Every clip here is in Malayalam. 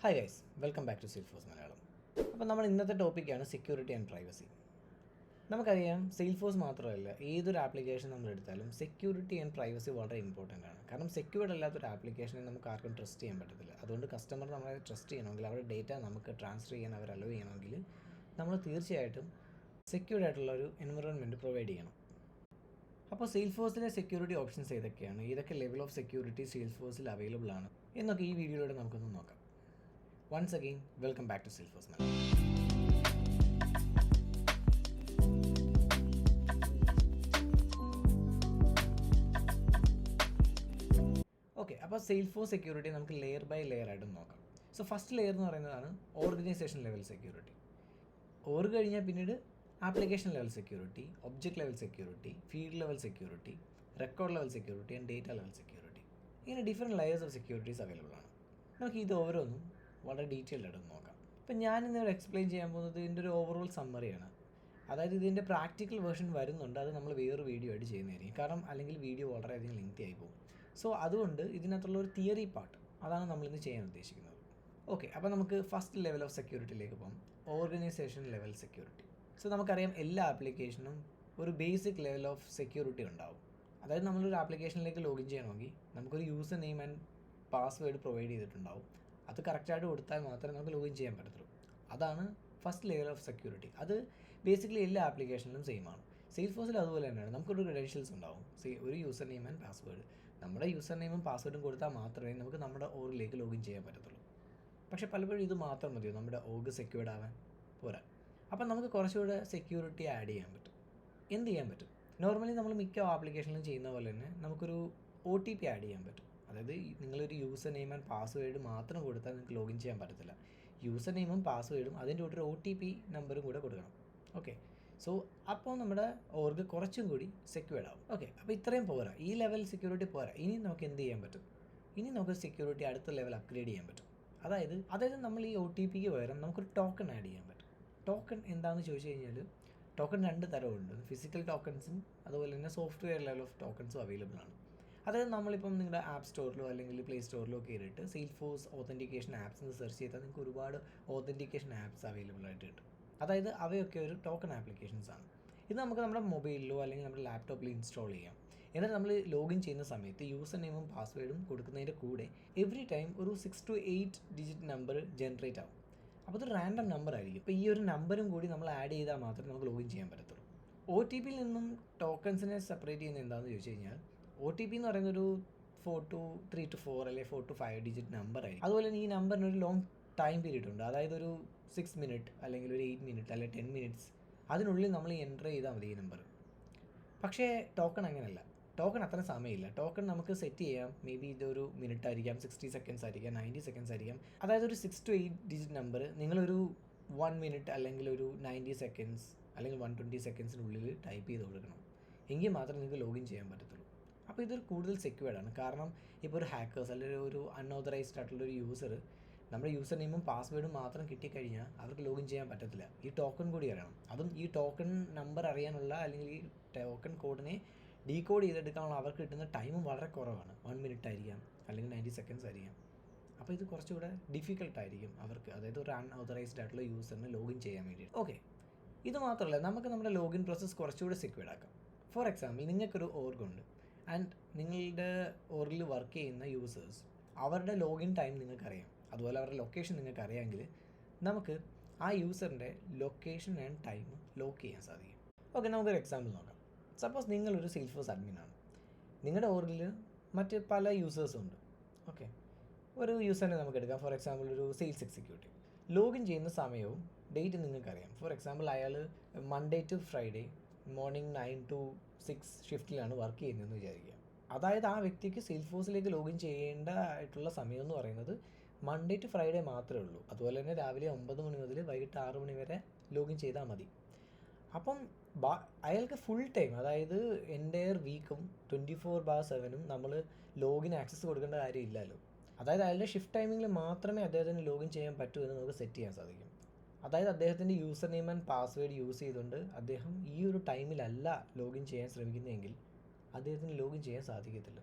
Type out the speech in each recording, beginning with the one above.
Hi guys, welcome back to Salesforce Malayalam. അപ്പോൾ നമ്മൾ ഇന്നത്തെ ടോപ്പിക്കാണ് സെക്യൂരിറ്റി ആൻഡ് പ്രൈവസി. നമുക്കറിയാം സെയിൽഫോഴ്സ് മാത്രമല്ല ഏതൊരു ആപ്ലിക്കേഷൻ നമ്മൾ എടുത്താലും സെക്യൂരിറ്റി ആൻഡ് പ്രൈവസി വളരെ ഇമ്പോർട്ടൻ്റ് ആണ്. കാരണം സെക്യൂർഡ് അല്ലാത്തൊരു ആപ്ലിക്കേഷനെ നമുക്ക് ആർക്കും ട്രസ്റ്റ് ചെയ്യാൻ പറ്റത്തില്ല. അതുകൊണ്ട് കസ്റ്റമർ നമ്മളെ ട്രസ്റ്റ് ചെയ്യണമെങ്കിൽ അവരുടെ ഡേറ്റ നമുക്ക് ട്രാൻസ്ഫർ ചെയ്യാൻ അവർ അലോ ചെയ്യണമെങ്കിൽ നമ്മൾ തീർച്ചയായിട്ടും സെക്യൂർഡ് ആയിട്ടുള്ള ഒരു എൻവയോൺമെൻറ്റ് പ്രൊവൈഡ് ചെയ്യണം. അപ്പോൾ സെയിൽഫോഴ്സിലെ സെക്യൂരിറ്റി ഓപ്ഷൻസ് ഏതൊക്കെയാണ്, ഏതൊക്കെ ലെവൽ ഓഫ് സെക്യൂരിറ്റി സെയിൽഫോഴ്സിൽ അവൈലബിൾ ആണ് എന്നൊക്കെ ഈ വീഡിയോയിലൂടെ നമുക്കൊന്ന് നോക്കാം. Once again, welcome back to Salesforce Malayalam. Okay, അപ്പോൾ സെയിൽഫോഴ്സ് സെക്യൂരിറ്റി നമുക്ക് ലെയർ ബൈ ലെയർ ആയിട്ട് നോക്കാം. സോ ഫസ്റ്റ് ലെയർ എന്ന് പറയുന്നതാണ് ഓർഗനൈസേഷൻ ലെവൽ സെക്യൂരിറ്റി. ഓർഗ് കഴിഞ്ഞാൽ പിന്നീട് application level security, object level security, field level security, record level security and data level security. ഇങ്ങനെ different layers of securities available ആണ്. നമുക്ക് ഇത് ഓരോന്നും വളരെ ഡീറ്റെയിൽഡ് ആയിട്ട് നോക്കാം. ഇപ്പം ഞാനിന്നിവിടെ എക്സ്പ്ലെയിൻ ചെയ്യാൻ പോകുന്നത് ഇതിൻ്റെ ഒരു ഓവറോൾ സമ്മറിയാണ്. അതായത് ഇതിൻ്റെ പ്രാക്ടിക്കൽ വേർഷൻ വരുന്നുണ്ട്, അത് നമ്മൾ വേറൊരു വീഡിയോ ആയിട്ട് ചെയ്യുന്നതായിരിക്കും. കാരണം അല്ലെങ്കിൽ വീഡിയോ വളരെയധികം ലെങ്തി ആയി പോകും. സോ അതുകൊണ്ട് ഇതിനകത്തുള്ള ഒരു തിയറി പാർട്ട് അതാണ് നമ്മളിന്ന് ചെയ്യാൻ ഉദ്ദേശിക്കുന്നത്. ഓക്കെ, അപ്പോൾ നമുക്ക് ഫസ്റ്റ് ലെവൽ ഓഫ് സെക്യൂരിറ്റിയിലേക്ക് പോകാം, ഓർഗനൈസേഷൻ ലെവൽ സെക്യൂരിറ്റി. സോ നമുക്കറിയാം എല്ലാ ആപ്ലിക്കേഷനും ഒരു ബേസിക് ലെവൽ ഓഫ് സെക്യൂരിറ്റി ഉണ്ടാവും. അതായത് നമ്മളൊരു ആപ്ലിക്കേഷനിലേക്ക് ലോഗിൻ ചെയ്യണമെങ്കിൽ നമുക്കൊരു user name and password provide ചെയ്തിട്ടുണ്ടാവും. അത് കറക്റ്റായിട്ട് കൊടുത്താൽ മാത്രമേ നമുക്ക് ലോഗിൻ ചെയ്യാൻ പറ്റത്തുള്ളൂ. അതാണ് ഫസ്റ്റ് ലെയർ ഓഫ് സെക്യൂരിറ്റി. അത് ബേസിക്കലി എല്ലാ ആപ്ലിക്കേഷനിലും സെയിം ആണ്. സെയിൽഫോഴ്സിൽ അതുപോലെ തന്നെയാണ്. നമുക്കൊരു ക്രെഡൻഷ്യൽസ് ഉണ്ടാവും, ഒരു യൂസർ നെയിം ആൻഡ് പാസ്വേഡ്. നമ്മുടെ യൂസർ നെയിമും പാസ്വേഡും കൊടുത്താൽ മാത്രമേ നമുക്ക് നമ്മുടെ ഓർഗിലേക്ക് ലോഗിൻ ചെയ്യാൻ പറ്റത്തുള്ളൂ. പക്ഷേ പലപ്പോഴും ഇത് മാത്രം മതിയോ നമ്മുടെ ഓർഗ് സെക്യൂർഡ് ആവാൻ? പോരാ. അപ്പം നമുക്ക് കുറച്ചുകൂടെ സെക്യൂരിറ്റി ആഡ് ചെയ്യാൻ പറ്റും. എന്ത് ചെയ്യാൻ പറ്റും? നോർമലി നമ്മൾ മിക്ക ആപ്ലിക്കേഷനിലും ചെയ്യുന്ന പോലെ തന്നെ നമുക്കൊരു OTP ആഡ് ചെയ്യാൻ പറ്റും. അതായത് നിങ്ങളൊരു യൂസർ നെയിം ആൻഡ് പാസ്വേഡ് മാത്രം കൊടുത്താൽ നിങ്ങൾക്ക് ലോഗിൻ ചെയ്യാൻ പറ്റത്തില്ല. യൂസർ നെയിമും പാസ്വേഡും അതിൻ്റെ കൂടെ ഒരു OTP നമ്പറും കൂടെ കൊടുക്കണം. ഓക്കെ, സോ അപ്പോൾ നമ്മുടെ ഓർഗ് കുറച്ചും കൂടി സെക്യൂർഡ് ആവും. ഓക്കെ, അപ്പോൾ ഇത്രയും പോരാ, ഈ ലെവൽ സെക്യൂരിറ്റി പോരാ. ഇനി നമുക്ക് എന്ത് ചെയ്യാൻ പറ്റും? ഇനി നമുക്ക് സെക്യൂരിറ്റി അടുത്ത ലെവൽ അപ്ഗ്രേഡ് ചെയ്യാൻ പറ്റും. അതായത് നമ്മൾ ഈ OTPക്ക് പകരം നമുക്കൊരു ടോക്കൺ ആഡ് ചെയ്യാൻ പറ്റും. ടോക്കൺ എന്താണെന്ന് ചോദിച്ചു കഴിഞ്ഞാൽ ടോക്കൺ രണ്ട് തരമുണ്ട്. ഫിസിക്കൽ ടോക്കൺസും അതുപോലെ തന്നെ സോഫ്റ്റ്വെയർ ലെവൽ ഓഫ് ടോക്കൺസും അവൈലബിൾ ആണ്. അതായത് നമ്മളിപ്പം നിങ്ങളുടെ ആപ്പ് സ്റ്റോറിലോ അല്ലെങ്കിൽ പ്ലേ സ്റ്റോറിലോ കയറിയിട്ട് സെയിൽഫോഴ്സ് ഓതൻറ്റിക്കേഷൻ ആപ്സ് എന്ന് സെർച്ച് ചെയ്താൽ നിങ്ങൾക്ക് ഒരുപാട് ഓതൻറ്റിക്കേഷൻ ആപ്സ് അവൈലബിൾ ആയിട്ട് കിട്ടും. അതായത് അവയൊക്കെ ഒരു ടോക്കൺ ആപ്ലിക്കേഷൻസ് ആണ്. ഇത് നമുക്ക് നമ്മുടെ മൊബൈലിലോ അല്ലെങ്കിൽ നമ്മുടെ ലാപ്ടോപ്പിൽ ഇൻസ്റ്റാൾ ചെയ്യാം. എന്നിട്ട് നമ്മൾ ലോഗിൻ ചെയ്യുന്ന സമയത്ത് യൂസർ നെയിമും പാസ്വേഡും കൊടുക്കുന്നതിൻ്റെ കൂടെ എവറി ടൈം ഒരു 6 to 8 ഡിജിറ്റ് നമ്പർ ജനറേറ്റ് ആവും. അപ്പോൾ ഇത് റാൻഡം നമ്പർ ആയിരിക്കും. അപ്പോൾ ഈ ഒരു നമ്പറും കൂടി നമ്മൾ ആഡ് ചെയ്താൽ മാത്രമേ നമുക്ക് ലോഗിൻ ചെയ്യാൻ പറ്റത്തുള്ളൂ. OTPയിൽ നിന്നും ടോക്കൺസിനെ സെപ്പറേറ്റ് ചെയ്യുന്നത് എന്താണെന്ന് ചോദിച്ചു കഴിഞ്ഞാൽ OTP എന്ന് പറയുന്നൊരു 3 to 4 അല്ലെങ്കിൽ 4 to 5 ഡിജിറ്റ് നമ്പർ ആയിരിക്കും. അതുപോലെ തന്നെ ഈ നമ്പറിനൊരു ലോങ് ടൈം പീരീഡ് ഉണ്ട്. അതായത് ഒരു 6 മിനിറ്റ് അല്ലെങ്കിൽ ഒരു 8 മിനിറ്റ് അല്ലെങ്കിൽ 10 മിനിറ്റ്സ് അതിനുള്ളിൽ നമ്മൾ എൻ്റർ ചെയ്താൽ മതി ഈ നമ്പർ. പക്ഷേ ടോക്കൺ അങ്ങനെയല്ല. ടോക്കൺ അത്ര സമയമില്ല. ടോക്കൺ നമുക്ക് സെറ്റ് ചെയ്യാം. മേ ബി ഇതൊരു മിനിറ്റ് ആയിരിക്കാം, 60 സെക്കൻഡ്സ് ആയിരിക്കാം, 90 സെക്കൻഡ്സ് ആയിരിക്കാം. അതായത് ഒരു 6 to 8 ഡിജിറ്റ് നമ്പർ നിങ്ങളൊരു 1 മിനിറ്റ് അല്ലെങ്കിൽ ഒരു 90 സെക്കൻഡ്സ് അല്ലെങ്കിൽ 120 സെക്കൻഡ്സിനുള്ളിൽ ടൈപ്പ് ചെയ്ത് കൊടുക്കണം. എങ്കിൽ മാത്രമേ നിങ്ങൾക്ക് ലോഗിൻ ചെയ്യാൻ പറ്റത്തുള്ളൂ. അപ്പോൾ ഇതൊരു കൂടുതൽ സെക്യൂർഡ് ആണ്. കാരണം ഇപ്പോൾ ഒരു ഹാക്കേഴ്സ് അല്ലെങ്കിൽ ഒരു അൺഓതറൈസ്ഡ് ആയിട്ടുള്ളൊരു യൂസർ നമ്മുടെ യൂസർ നെയിമും പാസ്വേഡും മാത്രം കിട്ടിക്കഴിഞ്ഞാൽ അവർക്ക് ലോഗിൻ ചെയ്യാൻ പറ്റത്തില്ല. ഈ ടോക്കൺ കൂടി അറിയണം. അതും ഈ ടോക്കൺ നമ്പർ അറിയാനുള്ള അല്ലെങ്കിൽ ഈ ടോക്കൺ കോഡിനെ ഡീകോഡ് ചെയ്തെടുക്കാനുള്ള അവർക്ക് കിട്ടുന്ന ടൈമും വളരെ കുറവാണ്. 1 മിനിറ്റ് ആയിരിക്കാം അല്ലെങ്കിൽ 90 സെക്കൻഡ്സ് ആയിരിക്കാം. അപ്പോൾ ഇത് കുറച്ചുകൂടെ ഡിഫിക്കൽട്ടായിരിക്കും അവർക്ക്, അതായത് ഒരു അൺഓതറൈസ്ഡ് ആയിട്ടുള്ള യൂസറിന് ലോഗിൻ ചെയ്യാൻ വേണ്ടിയിട്ട്. ഓക്കെ, ഇത് മാത്രമല്ല, നമുക്ക് നമ്മുടെ ലോഗിൻ പ്രോസസ്സ് കുറച്ചുകൂടെ സെക്യൂർഡ് ആക്കാം. ഫോർ എക്സാമ്പിൾ, നിങ്ങൾക്കൊരു ഓർഗ് ഉണ്ട് ആൻഡ് നിങ്ങളുടെ ഓർഗിൽ വർക്ക് ചെയ്യുന്ന യൂസേഴ്സ് അവരുടെ ലോഗിൻ ടൈം നിങ്ങൾക്കറിയാം, അതുപോലെ അവരുടെ ലൊക്കേഷൻ നിങ്ങൾക്ക് അറിയാമെങ്കിൽ നമുക്ക് ആ യൂസറിൻ്റെ ലൊക്കേഷൻ ആൻഡ് ടൈം ലോക്ക് ചെയ്യാൻ സാധിക്കും. ഓക്കെ, നമുക്കൊരു എക്സാമ്പിൾ നോക്കാം. സപ്പോസ് നിങ്ങളൊരു സെയിൽഫോഴ്സ് അഡ്മിനാണ്. നിങ്ങളുടെ ഓർഗിൽ മറ്റ് പല യൂസേഴ്സും ഉണ്ട്. ഓക്കെ, ഒരു യൂസറിനെ നമുക്ക് എടുക്കാം. ഫോർ എക്സാമ്പിൾ ഒരു സെയിൽസ് എക്സിക്യൂട്ടീവ്. ലോഗിൻ ചെയ്യുന്ന സമയവും ഡേറ്റ് നിങ്ങൾക്കറിയാം. ഫോർ എക്സാമ്പിൾ അയാൾ Monday to Friday morning 9 to 6 ഷിഫ്റ്റിലാണ് വർക്ക് ചെയ്യുന്നതെന്ന് വിചാരിക്കുക. അതായത് ആ വ്യക്തിക്ക് സെയിൽഫോഴ്സിലേക്ക് ലോഗിൻ ചെയ്യേണ്ട ആയിട്ടുള്ള സമയം എന്ന് പറയുന്നത് മൺഡേ ടു ഫ്രൈഡേ മാത്രമേ ഉള്ളൂ. അതുപോലെ തന്നെ രാവിലെ 9 മണി മുതൽ വൈകിട്ട് 6 മണി വരെ ലോഗിൻ ചെയ്താൽ മതി. അപ്പം അയാൾക്ക് ഫുൾ ടൈം, അതായത് എൻ്റയർ വീക്കും 24/7 നമ്മൾ ലോഗിൻ ആക്സസ് കൊടുക്കേണ്ട കാര്യമില്ലല്ലോ. അതായത് അയാളുടെ ഷിഫ്റ്റ് ടൈമിങ്ങിൽ മാത്രമേ അദ്ദേഹത്തിന് ലോഗിൻ ചെയ്യാൻ പറ്റൂ എന്ന് നമുക്ക് സെറ്റ് ചെയ്യാൻ സാധിക്കും. അതായത് അദ്ദേഹത്തിൻ്റെ user name and password use ചെയ്തുകൊണ്ട് അദ്ദേഹം ഈ ഒരു ടൈമിലല്ല ലോഗിൻ ചെയ്യാൻ ശ്രമിക്കുന്നതെങ്കിൽ അദ്ദേഹത്തിന് ലോഗിൻ ചെയ്യാൻ സാധിക്കത്തില്ല.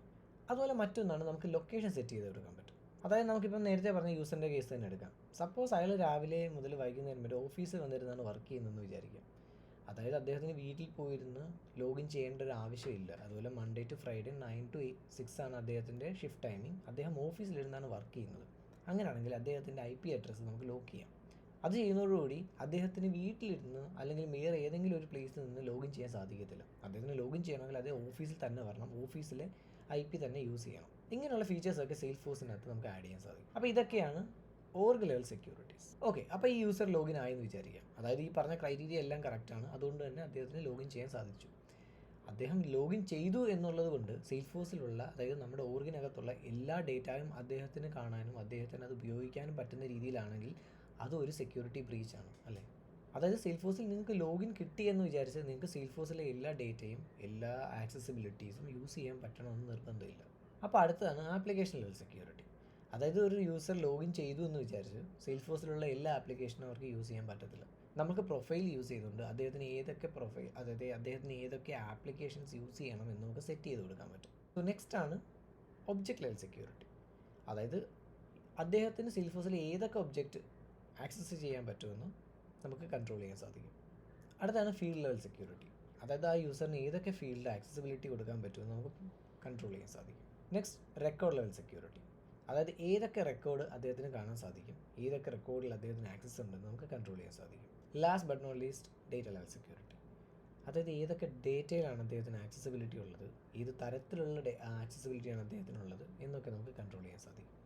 അതുപോലെ മറ്റൊന്നാണ്, നമുക്ക് ലൊക്കേഷൻ സെറ്റ് ചെയ്ത് കൊടുക്കാൻ പറ്റും. അതായത് നമുക്കിപ്പം നേരത്തെ പറഞ്ഞ യൂസറിൻ്റെ കേസ് തന്നെ എടുക്കാം. സപ്പോസ് അയാൾ രാവിലെ മുതൽ വൈകുന്നേരം വരെ ഓഫീസിൽ വന്നിരുന്നാണ് വർക്ക് ചെയ്യുന്നതെന്ന് വിചാരിക്കാം. അതായത് അദ്ദേഹത്തിന് വീട്ടിൽ പോയിരുന്ന് ലോഗിൻ ചെയ്യേണ്ട ഒരു ആവശ്യമില്ല. അതുപോലെ മൺഡേ ടു ഫ്രൈഡേ 9 to 6 ആണ് അദ്ദേഹത്തിൻ്റെ ഷിഫ്റ്റ് ടൈമിംഗ്. അദ്ദേഹം ഓഫീസിലിരുന്നാണ് വർക്ക് ചെയ്യുന്നത്. അങ്ങനെയാണെങ്കിൽ അദ്ദേഹത്തിൻ്റെ IP അഡ്രസ്സ് നമുക്ക് ലോക്ക് ചെയ്യാം. അത് ചെയ്യുന്നതോടുകൂടി അദ്ദേഹത്തിന് വീട്ടിലിരുന്ന് അല്ലെങ്കിൽ വേറെ ഏതെങ്കിലും ഒരു പ്ലേസിൽ നിന്ന് ലോഗിൻ ചെയ്യാൻ സാധിക്കത്തില്ല. അദ്ദേഹത്തിന് ലോഗിൻ ചെയ്യണമെങ്കിൽ അതേ ഓഫീസിൽ തന്നെ വരണം, ഓഫീസിലെ IP തന്നെ യൂസ് ചെയ്യണം. ഇങ്ങനെയുള്ള ഫീച്ചേഴ്സൊക്കെ സെയിൽസ്ഫോഴ്സിനകത്ത് നമുക്ക് ആഡ് ചെയ്യാൻ സാധിക്കും. അപ്പോൾ ഇതൊക്കെയാണ് ഓർഗ് ലെവൽ സെക്യൂരിറ്റീസ്. ഓക്കെ, അപ്പോൾ ഈ യൂസർ ലോഗിൻ ആയെന്ന് വിചാരിക്കാം. അതായത് ഈ പറഞ്ഞ ക്രൈറ്റീരിയ എല്ലാം കറക്റ്റാണ്. അതുകൊണ്ട് തന്നെ അദ്ദേഹത്തിന് ലോഗിൻ ചെയ്യാൻ സാധിച്ചു. അദ്ദേഹം ലോഗിൻ ചെയ്തു എന്നുള്ളത് കൊണ്ട് സെയിൽസ്ഫോഴ്സിലുള്ള, അതായത് നമ്മുടെ ഓർഗിനകത്തുള്ള എല്ലാ ഡേറ്റയും അദ്ദേഹത്തിന് കാണാനും അദ്ദേഹത്തിന് അത് ഉപയോഗിക്കാനും പറ്റുന്ന രീതിയിലാണെങ്കിൽ അതൊരു സെക്യൂരിറ്റി ബ്രീച്ചാണ്, അല്ലേ? അതായത് സെയിൽസ്ഫോഴ്സിൽ നിങ്ങൾക്ക് ലോഗിൻ കിട്ടി എന്ന് വിചാരിച്ചാൽ നിങ്ങൾക്ക് സെയിൽസ്ഫോഴ്സിലെ എല്ലാ ഡേറ്റയും എല്ലാ ആക്സസിബിലിറ്റീസും യൂസ് ചെയ്യാൻ പറ്റണമെന്ന് നിർബന്ധമില്ല. അപ്പോൾ അടുത്തതാണ് ആപ്ലിക്കേഷൻ ലെവൽ സെക്യൂരിറ്റി. അതായത് ഒരു യൂസർ ലോഗിൻ ചെയ്തു എന്ന് വിചാരിച്ച് സെയിൽസ്ഫോഴ്സിലുള്ള എല്ലാ ആപ്ലിക്കേഷനും അവർക്ക് യൂസ് ചെയ്യാൻ പറ്റത്തില്ല. നമുക്ക് പ്രൊഫൈൽ യൂസ് ചെയ്തുകൊണ്ട് അദ്ദേഹത്തിന് ഏതൊക്കെ പ്രൊഫൈൽ, അതായത് അദ്ദേഹത്തിന് ഏതൊക്കെ ആപ്ലിക്കേഷൻസ് യൂസ് ചെയ്യണം എന്ന് നമുക്ക് സെറ്റ് ചെയ്ത് കൊടുക്കാൻ പറ്റും. സോ നെക്സ്റ്റ് ആണ് ഒബ്ജക്റ്റ് ലെവൽ സെക്യൂരിറ്റി. അതായത് അദ്ദേഹത്തിന് സെയിൽസ്ഫോഴ്സിൽ ഏതൊക്കെ ഒബ്ജക്റ്റ് ആക്സസ് ചെയ്യാൻ പറ്റുമെന്ന് നമുക്ക് കൺട്രോൾ ചെയ്യാൻ സാധിക്കും. അടുത്താണ് ഫീൽഡ് ലെവൽ സെക്യൂരിറ്റി. അതായത് ആ യൂസറിന് ഏതൊക്കെ ഫീൽഡ് ആക്സസിബിലിറ്റി കൊടുക്കാൻ പറ്റുമെന്ന് നമുക്ക് കൺട്രോൾ ചെയ്യാൻ സാധിക്കും. Next record level security. അതായത് ഏതൊക്കെ റെക്കോർഡ് അദ്ദേഹത്തിന് കാണാൻ സാധിക്കും, ഏതൊക്കെ റെക്കോർഡിൽ അദ്ദേഹത്തിന് ആക്സസ് ഉണ്ടെന്ന് നമുക്ക് കൺട്രോൾ ചെയ്യാൻ സാധിക്കും. Last but not least data level security. അതായത് ഏതൊക്കെ ഡേറ്റയിലാണ് അദ്ദേഹത്തിന് ആക്സസിബിലിറ്റി ഉള്ളത്, ഏത് തരത്തിലുള്ള ആക്സസിബിലിറ്റിയാണ് അദ്ദേഹത്തിനുള്ളത് എന്നൊക്കെ നമുക്ക് കൺട്രോൾ ചെയ്യാൻ സാധിക്കും.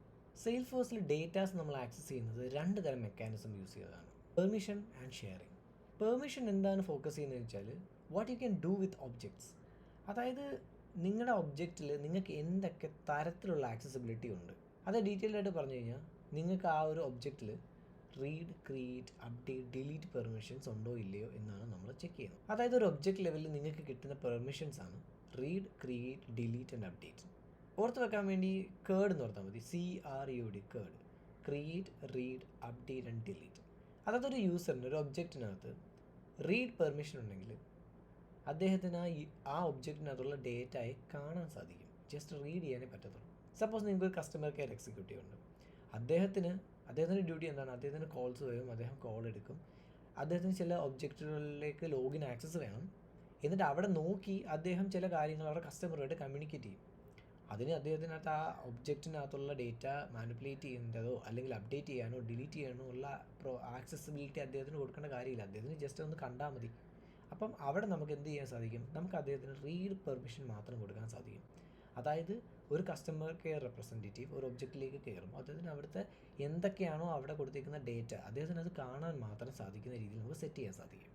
സെയിൽസ്ഫോഴ്സിൽ ഡേറ്റാസ് നമ്മൾ ആക്സസ് ചെയ്യുന്നത് 2 തരം മെക്കാനിസം യൂസ് ചെയ്തതാണ്: പെർമിഷൻ ആൻഡ് ഷെയറിംഗ്. പെർമിഷൻ എന്താണ് ഫോക്കസ് ചെയ്യുന്നത് വെച്ചാൽ what you can do with objects. അതായത് നിങ്ങളുടെ ഒബ്ജക്റ്റിൽ നിങ്ങൾക്ക് എന്തൊക്കെ തരത്തിലുള്ള ആക്സസിബിലിറ്റി ഉണ്ട്. അത് ഡീറ്റെയിൽഡ് ആയിട്ട് പറഞ്ഞു കഴിഞ്ഞാൽ നിങ്ങൾക്ക് ആ ഒരു ഒബ്ജക്റ്റിൽ read, create, update, delete permissions ഉണ്ടോ ഇല്ലയോ എന്നാണ് നമ്മൾ ചെക്ക് ചെയ്യുന്നത്. അതായത് ഒരു ഒബ്ജക്റ്റ് ലെവലിൽ നിങ്ങൾക്ക് കിട്ടുന്ന പെർമിഷൻസ് ആണ് read, create, delete and update. ഓർത്ത് വെക്കാൻ വേണ്ടി കേർഡ് എന്ന് ഓർത്താൽ മതി. CRUD, curd. Create, read, update and delete. അതായത് ഒരു യൂസറിന് ഒരു ഒബ്ജക്റ്റിനകത്ത് റീഡ് പെർമിഷൻ ഉണ്ടെങ്കിൽ അദ്ദേഹത്തിന് ആ ഒബ്ജക്റ്റിനകത്തുള്ള ഡേറ്റയെ കാണാൻ സാധിക്കും. ജസ്റ്റ് റീഡ് ചെയ്യാനേ പറ്റത്തുള്ളൂ. സപ്പോസ് നിങ്ങൾക്ക് ഒരു കസ്റ്റമർ കെയർ എക്സിക്യൂട്ടീവ് ഉണ്ട്. അദ്ദേഹത്തിൻ്റെ ഡ്യൂട്ടി എന്താണ്? അദ്ദേഹത്തിന് കോൾസ് വരും, അദ്ദേഹം കോൾ എടുക്കും. അദ്ദേഹത്തിന് ചില ഒബ്ജക്റ്റുകളിലേക്ക് ലോഗിൻ ആക്സസ് വേണം. എന്നിട്ട് അവിടെ നോക്കി അദ്ദേഹം ചില കാര്യങ്ങൾ അവരുടെ കസ്റ്റമറുമായിട്ട് കമ്മ്യൂണിക്കേറ്റ് ചെയ്യും. അതിന് അദ്ദേഹത്തിനകത്ത് ആ ഒബ്ജക്റ്റിനകത്തുള്ള ഡേറ്റ മാനിപ്പുലേറ്റ് ചെയ്യേണ്ടതോ അല്ലെങ്കിൽ അപ്ഡേറ്റ് ചെയ്യാനോ ഡിലീറ്റ് ചെയ്യാനോ ഉള്ള ആക്സസിബിലിറ്റി അദ്ദേഹത്തിന് കൊടുക്കേണ്ട കാര്യമില്ല. അദ്ദേഹത്തിന് ജസ്റ്റ് ഒന്ന് കണ്ടാൽ മതി. അപ്പം അവിടെ നമുക്ക് എന്ത് ചെയ്യാൻ സാധിക്കും? നമുക്ക് അദ്ദേഹത്തിന് റീഡ് പെർമിഷൻ മാത്രം കൊടുക്കാൻ സാധിക്കും. അതായത് ഒരു കസ്റ്റമർ കെയർ റെപ്രസെൻറ്റേറ്റീവ് ഒരു ഒബ്ജക്റ്റിലേക്ക് കയറുമ്പോൾ അദ്ദേഹത്തിന് അവിടുത്തെ എന്തൊക്കെയാണോ അവിടെ കൊടുത്തിരിക്കുന്ന ഡേറ്റ അദ്ദേഹത്തിന് അത് കാണാൻ മാത്രം സാധിക്കുന്ന രീതിയിൽ നമുക്ക് സെറ്റ് ചെയ്യാൻ സാധിക്കും.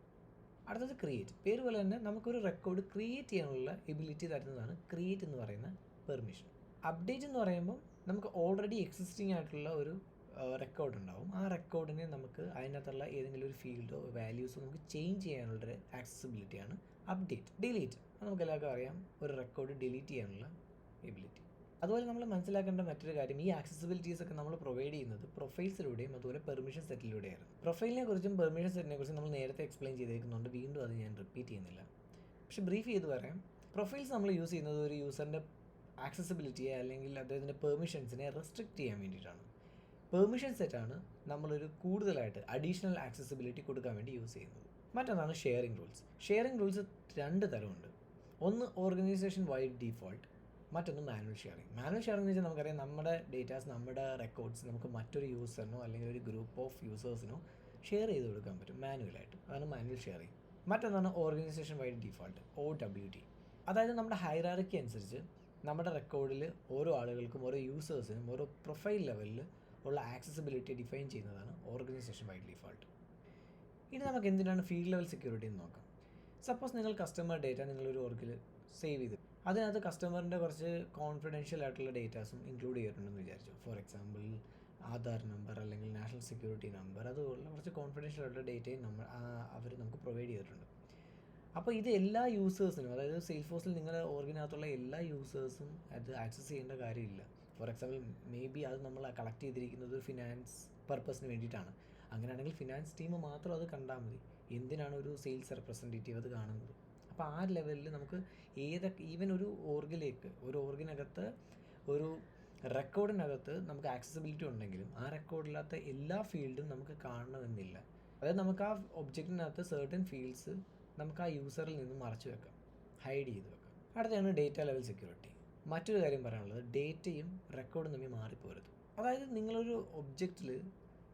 അടുത്തത് ക്രിയേറ്റ്. പേര് പോലെ തന്നെ നമുക്കൊരു റെക്കോർഡ് ക്രിയേറ്റ് ചെയ്യാനുള്ള എബിലിറ്റി തരുന്നതാണ് ക്രിയേറ്റ് എന്ന് പറയുന്ന പെർമിഷൻ. അപ്ഡേറ്റ് എന്ന് പറയുമ്പോൾ നമുക്ക് ഓൾറെഡി എക്സിസ്റ്റിംഗ് ആയിട്ടുള്ള ഒരു റെക്കോർഡ് ഉണ്ടാവും. ആ റെക്കോർഡിനെ നമുക്ക് അതിനകത്തുള്ള ഏതെങ്കിലും ഒരു ഫീൽഡോ വാല്യൂസോ നമുക്ക് ചേഞ്ച് ചെയ്യാനുള്ളൊരു ആക്സസിബിലിറ്റിയാണ് അപ്ഡേറ്റ്. ഡിലീറ്റ് നമുക്ക് എല്ലാവർക്കും അറിയാം, ഒരു റെക്കോർഡ് ഡിലീറ്റ് ചെയ്യാനുള്ള എബിലിറ്റി. അതുപോലെ നമ്മൾ മനസ്സിലാക്കേണ്ട മറ്റൊരു കാര്യം, ഈ ആക്സസിബിലിറ്റീസ് ഒക്കെ നമ്മൾ പ്രൊവൈഡ് ചെയ്യുന്നത് പ്രൊഫൈൽസിലൂടെയും അതുപോലെ പെർമിഷൻ സെറ്റിലൂടെയാണ്. പ്രൊഫൈലിനെ കുറിച്ചും പെർമിഷൻ സെറ്റിനെ കുറിച്ചും നമ്മൾ നേരത്തെ എക്സ്പ്ലെയിൻ ചെയ്തേക്കുന്നുണ്ട്. വീണ്ടും അത് ഞാൻ റിപ്പീറ്റ് ചെയ്യുന്നില്ല. പക്ഷേ ബ്രീഫ് ചെയ്ത് പറയാം. പ്രൊഫൈൽസ് നമ്മൾ യൂസ് ചെയ്യുന്നത് ഒരു യൂസറിൻ്റെ ആക്സസിബിലിറ്റിയെ അല്ലെങ്കിൽ അദ്ദേഹത്തിൻ്റെ പെർമിഷൻസിനെ റെസ്ട്രിക്റ്റ് ചെയ്യാൻ വേണ്ടിയിട്ടാണ്. പെർമിഷൻ സെറ്റാണ് നമ്മളൊരു കൂടുതലായിട്ട് അഡീഷണൽ ആക്സസിബിലിറ്റി കൊടുക്കാൻ വേണ്ടി യൂസ് ചെയ്യുന്നത്. മറ്റൊന്നാണ് ഷെയറിംഗ് റൂൾസ്. Sharing rules 2 തരമുണ്ട്. ഒന്ന് ഓർഗനൈസേഷൻ വൈഡ് ഡീഫോൾട്ട്, മറ്റൊന്ന് മാനുവൽ ഷെയറിംഗ്. മാനുവൽ ഷെയറിംഗ് എന്ന് വെച്ചാൽ നമുക്കറിയാം, നമ്മുടെ ഡേറ്റാസ്, നമ്മുടെ റെക്കോർഡ്സ് നമുക്ക് മറ്റൊരു യൂസറിനോ അല്ലെങ്കിൽ ഒരു ഗ്രൂപ്പ് ഓഫ് യൂസേഴ്സിനോ ഷെയർ ചെയ്ത് കൊടുക്കാൻ പറ്റും മാനുവലായിട്ട്. അതാണ് മാനുവൽ ഷെയറിംഗ്. മറ്റൊന്നാണ് ഓർഗനൈസേഷൻ വൈഡ് ഡീഫോൾട്ട്, OWD. അതായത് നമ്മുടെ ഹൈറാർക്കി അനുസരിച്ച് നമ്മുടെ റെക്കോർഡിൽ ഓരോ ആളുകൾക്കും ഓരോ യൂസേഴ്സിനും ഓരോ പ്രൊഫൈൽ ലെവലിൽ ഉള്ള ആക്സസിബിലിറ്റി ഡിഫൈൻ ചെയ്യുന്നതാണ് ഓർഗനൈസേഷൻ വൈഡ് ഡീഫോൾട്ട്. ഇനി നമുക്ക് എന്തിനാണ് ഫീൽഡ് ലെവൽ സെക്യൂരിറ്റി എന്ന് നോക്കാം. സപ്പോസ് നിങ്ങൾ കസ്റ്റമർ ഡേറ്റ നിങ്ങളൊരു ഓർഗിൽ സേവ് ചെയ്ത് അതിനകത്ത് കസ്റ്റമറിൻ്റെ കുറച്ച് കോൺഫിഡൻഷ്യൽ ആയിട്ടുള്ള ഡേറ്റാസും ഇൻക്ലൂഡ് ചെയ്തിട്ടുണ്ടെന്ന് വിചാരിച്ചു. ഫോർ എക്സാമ്പിൾ ആധാർ നമ്പർ അല്ലെങ്കിൽ നാഷണൽ സെക്യൂരിറ്റി നമ്പർ, അതുപോലുള്ള കുറച്ച് കോൺഫിഡൻഷ്യൽ ആയിട്ടുള്ള ഡേറ്റയും അവർ നമുക്ക് പ്രൊവൈഡ് ചെയ്തിട്ടുണ്ട്. അപ്പോൾ ഇത് എല്ലാ യൂസേഴ്സിനും, അതായത് സെയിൽസ്ഫോഴ്സിൽ നിങ്ങളുടെ ഓർഗിനകത്തുള്ള എല്ലാ യൂസേഴ്സും അത് ആക്സസ് ചെയ്യേണ്ട കാര്യമില്ല. ഫോർ എക്സാമ്പിൾ മേ ബി അത് നമ്മൾ കളക്ട് ചെയ്തിരിക്കുന്നത് ഫിനാൻസ് പർപ്പസിന് വേണ്ടിയിട്ടാണ്. അങ്ങനെയാണെങ്കിൽ ഫിനാൻസ് ടീം മാത്രം അത് കണ്ടാൽ മതി. എന്തിനാണ് ഒരു സെയിൽസ് റെപ്രസെൻറ്റേറ്റീവ് അത് കാണുന്നത്? അപ്പോൾ ആ ലെവലിൽ നമുക്ക് ഈവൻ ഒരു ഓർഗിനകത്ത് ഒരു റെക്കോർഡിനകത്ത് നമുക്ക് ആക്സസിബിലിറ്റി ഉണ്ടെങ്കിലും ആ റെക്കോർഡില്ലാത്ത എല്ലാ ഫീൽഡും നമുക്ക് കാണണമെന്നില്ല. അതായത് നമുക്ക് ആ ഒബ്ജക്റ്റിനകത്ത് സർട്ടൻ ഫീൽഡ്സ് നമുക്ക് ആ യൂസറിൽ നിന്ന് മറച്ചു വെക്കാം, ഹൈഡ് ചെയ്ത് വെക്കാം. അടുത്താണ് ഡേറ്റ ലെവൽ സെക്യൂരിറ്റി. മറ്റൊരു കാര്യം പറയാനുള്ളത്, ഡേറ്റയും റെക്കോർഡും തമ്മിൽ മാറിപ്പോരുത്. അതായത് നിങ്ങളൊരു ഒബ്ജക്റ്റിൽ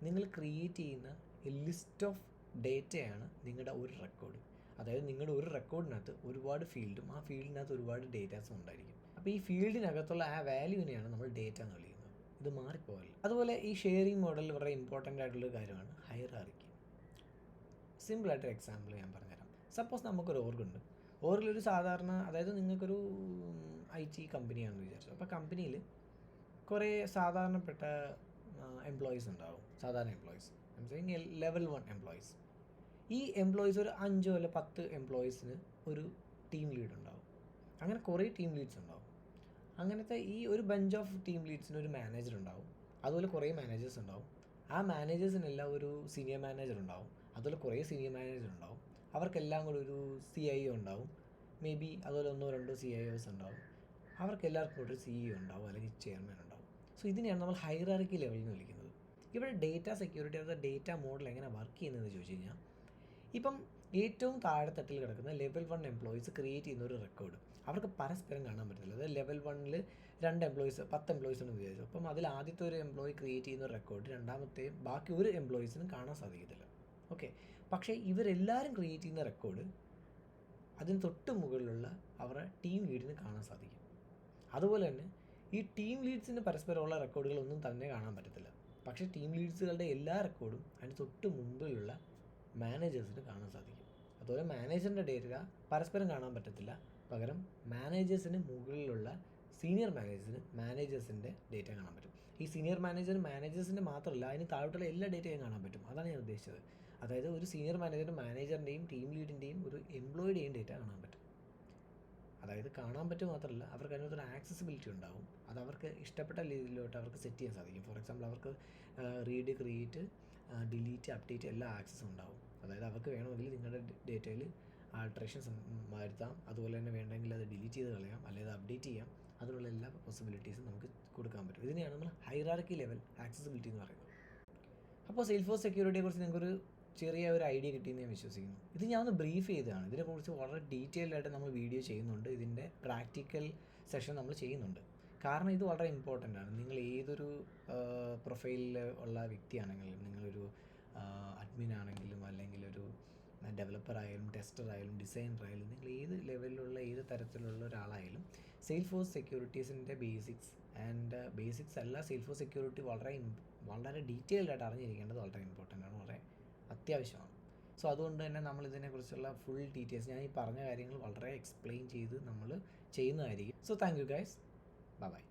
നിങ്ങൾ ക്രിയേറ്റ് ചെയ്യുന്ന ലിസ്റ്റ് ഓഫ് ഡേറ്റയാണ് നിങ്ങളുടെ ഒരു റെക്കോർഡ്. അതായത് നിങ്ങളുടെ ഒരു റെക്കോർഡിനകത്ത് ഒരുപാട് ഫീൽഡും ആ ഫീൽഡിനകത്ത് ഒരുപാട് ഡേറ്റാസും ഉണ്ടായിരിക്കും. അപ്പോൾ ഈ ഫീൽഡിനകത്തുള്ള ആ വാല്യൂവിനെയാണ് നമ്മൾ ഡേറ്റ എന്ന് വിളിക്കുന്നത്. ഇത് മാറിപ്പോകല്ല. അതുപോലെ ഈ ഷെയറിംഗ് മോഡൽ വളരെ ഇമ്പോർട്ടൻ്റ് ആയിട്ടുള്ളൊരു കാര്യമാണ് ഹൈറാർക്കി. സിമ്പിളായിട്ടൊരു എക്സാമ്പിൾ ഞാൻ പറഞ്ഞുതരാം. സപ്പോസ് നമുക്കൊരു ഓർഗുണ്ട്. ഓർഗിലൊരു സാധാരണ, അതായത് നിങ്ങൾക്കൊരു IT കമ്പനിയാണെന്ന് വിചാരിച്ചു. അപ്പോൾ കമ്പനിയിൽ കുറേ സാധാരണപ്പെട്ട എംപ്ലോയീസ് ഉണ്ടാവും. സാധാരണ എംപ്ലോയീസ് ലെവൽ 1 എംപ്ലോയീസ്. ഈ എംപ്ലോയീസ് ഒരു 5 അല്ല 10 എംപ്ലോയീസിന് ഒരു ടീം ലീഡ് ഉണ്ടാവും. അങ്ങനെ കുറേ ടീം ലീഡ്സ് ഉണ്ടാവും. അങ്ങനത്തെ ഈ ഒരു ബഞ്ച് ഓഫ് ടീം ലീഡ്സിന് ഒരു മാനേജർ ഉണ്ടാവും. അതുപോലെ കുറേ മാനേജേഴ്സ് ഉണ്ടാവും. ആ മാനേജേഴ്സിനെല്ലാം ഒരു സീനിയർ മാനേജർ ഉണ്ടാവും. അതുപോലെ കുറേ സീനിയർ മാനേജർ ഉണ്ടാവും. അവർക്കെല്ലാം കൂടെ ഒരു CIO ഉണ്ടാവും. മേ ബി അതുപോലെ 1-2 CIOs ഉണ്ടാവും. അവർക്കെല്ലാവർക്കും കൂടെ ഒരു CEO ഉണ്ടാവും, അല്ലെങ്കിൽ ചെയർമാൻ ഉണ്ടാവും. സോ ഇതിനെയാണ് നമ്മൾ ഹൈറാർക്കി ലെവൽ എന്ന് വിളിക്കുന്നത്. ഇവിടെ ഡേറ്റ സെക്യൂരിറ്റി അഥവാ ഡേറ്റ മോഡൽ എങ്ങനെ വർക്ക് ചെയ്യുന്നതെന്ന് ചോദിച്ചു കഴിഞ്ഞാൽ, ഇപ്പം ഏറ്റവും താഴെത്തട്ടിൽ കിടക്കുന്ന ലെവൽ 1 എംപ്ലോയീസ് ക്രിയേറ്റ് ചെയ്യുന്ന ഒരു റെക്കോർഡ് അവർക്ക് പരസ്പരം കാണാൻ പറ്റില്ല. അതായത് ലെവൽ 1-ൽ 2 എംപ്ലോയീസ് 10 എംപ്ലോയീസ് എന്ന് വിചാരിച്ചു. അപ്പം അതിൽ ആദ്യത്തെ ഒരു എംപ്ലോയി ക്രിയേറ്റ് ചെയ്യുന്ന റെക്കോർഡ് രണ്ടാമത്തെയും ബാക്കി ഒരു എംപ്ലോയീസിനും കാണാൻ സാധിക്കത്തില്ല. ഓക്കെ, പക്ഷേ ഇവരെല്ലാവരും ക്രിയേറ്റ് ചെയ്യുന്ന റെക്കോർഡ് അതിന് തൊട്ട് മുകളിലുള്ള അവരുടെ ടീം ലീഡിന് കാണാൻ സാധിക്കും. അതുപോലെ തന്നെ ഈ ടീം ലീഡ്സിന് പരസ്പരമുള്ള റെക്കോർഡുകളൊന്നും തന്നെ കാണാൻ പറ്റത്തില്ല. പക്ഷേ ടീം ലീഡ്സുകളുടെ എല്ലാ റെക്കോർഡും അതിന് തൊട്ട് മുമ്പിലുള്ള മാനേജേഴ്സിന് കാണാൻ സാധിക്കും. അതുപോലെ മാനേജറിൻ്റെ ഡേറ്റ പരസ്പരം കാണാൻ പറ്റത്തില്ല. പകരം മാനേജേഴ്സിന് മുകളിലുള്ള സീനിയർ മാനേജേഴ്സിൻ്റെ ഡേറ്റ കാണാൻ പറ്റും. ഈ സീനിയർ മാനേജേഴ്സിൻ്റെ മാത്രമല്ല, അതിന് താഴോട്ടുള്ള എല്ലാ ഡേറ്റയും കാണാൻ പറ്റും. അതാണ് ഞാൻ ഉദ്ദേശിച്ചത്. അതായത് ഒരു സീനിയർ മാനേജറിൻ്റെയും ടീം ലീഡിൻ്റെയും ഒരു എംപ്ലോയിയുടെയും ഡേറ്റ കാണാൻ പറ്റും. അതായത് കാണാൻ പറ്റും മാത്രമല്ല, അവർക്ക് അതിനകത്തൊരു ആക്സസിബിലിറ്റി ഉണ്ടാവും. അത് അവർക്ക് ഇഷ്ടപ്പെട്ട രീതിയിലോട്ട് അവർക്ക് സെറ്റ് ചെയ്യാൻ സാധിക്കും. ഫോർ എക്സാമ്പിൾ, അവർക്ക് റീഡ്, ക്രിയേറ്റ്, ഡിലീറ്റ്, അപ്ഡേറ്റ് എല്ലാ ആക്സസും ഉണ്ടാവും. അതായത് അവർക്ക് വേണമെങ്കിൽ നിങ്ങളുടെ ഡേറ്റയിൽ ആൾട്രേഷൻസ് വരുത്താം. അതുപോലെ തന്നെ വേണ്ടെങ്കിൽ അത് ഡിലീറ്റ് ചെയ്ത് കളയാം, അല്ലെങ്കിൽ അപ്ഡേറ്റ് ചെയ്യാം. അതിനുള്ള എല്ലാ പോസിബിലിറ്റീസും നമുക്ക് കൊടുക്കാൻ പറ്റും. ഇതിനെയാണ് നമ്മൾ ഹൈറാർക്കി ലെവൽ ആക്സസിബിലിറ്റി എന്ന് പറയുന്നത്. അപ്പോൾ സെയിൽഫോഴ്സ് സെക്യൂരിറ്റിയെക്കുറിച്ച് നിങ്ങൾക്കൊരു ചെറിയ ഒരു ഐഡിയ കിട്ടിയെന്ന് ഞാൻ വിശ്വസിക്കുന്നു. ഇത് ഞാൻ ഒന്ന് ബ്രീഫ് ചെയ്തതാണ്. ഇതിനെക്കുറിച്ച് വളരെ ഡീറ്റെയിൽഡ് ആയിട്ട് നമ്മൾ വീഡിയോ ചെയ്യുന്നുണ്ട്. ഇതിൻ്റെ പ്രാക്ടിക്കൽ സെഷൻ നമ്മൾ ചെയ്യുന്നുണ്ട്. കാരണം ഇത് വളരെ ഇമ്പോർട്ടൻ്റ് ആണ്. നിങ്ങൾ ഏതൊരു പ്രൊഫൈലിൽ ഉള്ള വ്യക്തിയാണെങ്കിലും, നിങ്ങളൊരു അഡ്മിൻ ആണെങ്കിലും, അല്ലെങ്കിൽ ഒരു ഡെവലപ്പർ ആയാലും, ടെസ്റ്റർ ആയാലും, ഡിസൈനർ ആയാലും, നിങ്ങൾ ഏത് ലെവലിലുള്ള ഏത് തരത്തിലുള്ള ഒരാളായാലും സെയിൽഫോഴ്സ് സെക്യൂരിറ്റീസിൻ്റെ ബേസിക്സ് അല്ല, സെയിൽഫോഴ്സ് സെക്യൂരിറ്റി വളരെ ഡീറ്റെയിൽഡ് ആയിട്ട് അറിഞ്ഞിരിക്കേണ്ടത് വളരെ ഇമ്പോർട്ടൻ്റ് ആണ്, വളരെ അത്യാവശ്യമാണ്. സോ അതുകൊണ്ട് തന്നെ നമ്മൾ ഇതിനെക്കുറിച്ചുള്ള ഫുൾ ഡീറ്റെയിൽസ്, ഞാൻ ഈ പറഞ്ഞ കാര്യങ്ങൾ വളരെ എക്സ്പ്ലെയിൻ ചെയ്ത് നമ്മൾ ചെയ്യുന്നതായിരിക്കും. So thank you guys, by.